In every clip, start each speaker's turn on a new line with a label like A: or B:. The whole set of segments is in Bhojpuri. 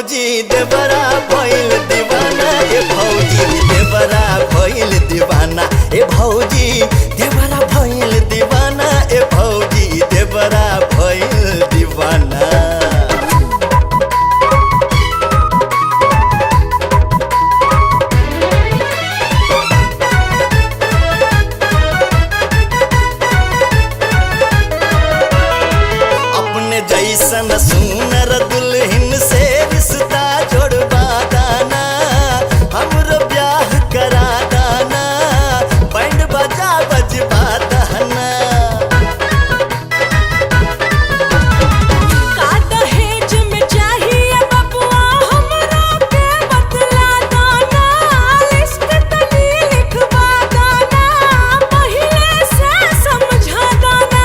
A: भौजी देवरा भइल दीवाना, ए भौजी देवरा भइल दीवाना, ए भौजी देवरा भइल दीवाना, ए भौजी देवरा भइल दीवाना। अपने जैसन सुनर दुल्हन से रिश्ता जोड़वा दाना, हमरो ब्याह करा दाना, बैंड बजा बजवा दाना।
B: का दहेज में चाहिए बबुआ हमरा के बतला दाना, लिस्ट तनी लिखवा दाना, पहिले से समझा दाना।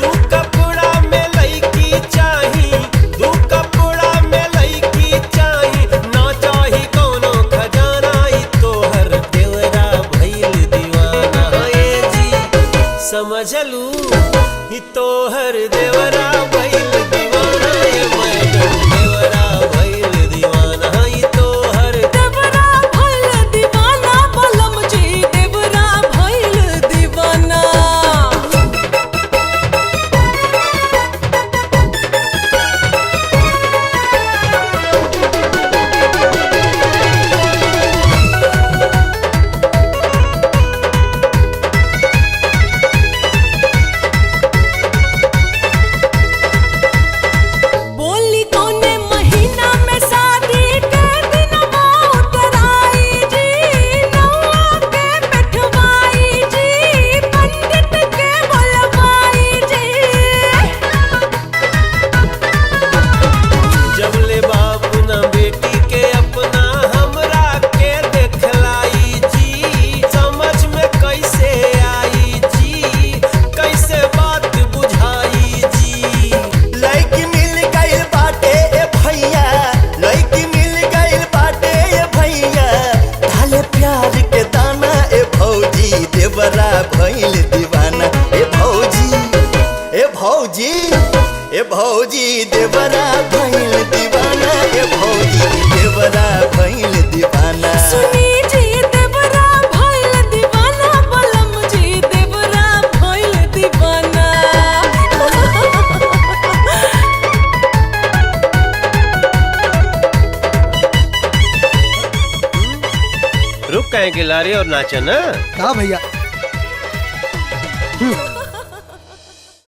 C: दू कपड़ा में लईकी चाही, दू कपड़ा में लईकी चाही, ना चाही कोनो खजाना, ई तोहर देवरा भइल दीवाना। ए जी समझलू, ई तोहर देवरा भइल दीवाना, ए मैडम देवरा भइल दीवाना, ई तोहर
B: देवरा भइल दीवाना, बलम जी देवरा भइल दीवाना। बोली कौने महीना में शादी के दिनवा उतराई जी, नौआ के बैठवाई जी, पंडित के बुलवाई जी।
C: जबले बाप न बेटी के अपना हमरा के देखलाई जी, समझ में कैसे आई जी, कैसे बात बुझाई जी।
A: लड़की मिल गइल बाटे ए भैया, लड़की मिल गइल बाटे ए भैया, डाले प्यार के दाना, ए भौजी देवरा भइल दीवाना, ए भौजी ए भौजी ए भौजी देवरा भइल दीवाना, ए भौजी देवरा भइल दीवाना।
B: सुनी जी देवरा भइल दीवाना, बलम जी देवरा भइल दीवाना।
C: रुक कहेंगे लारे और नाचा ना।
D: कहा भैया।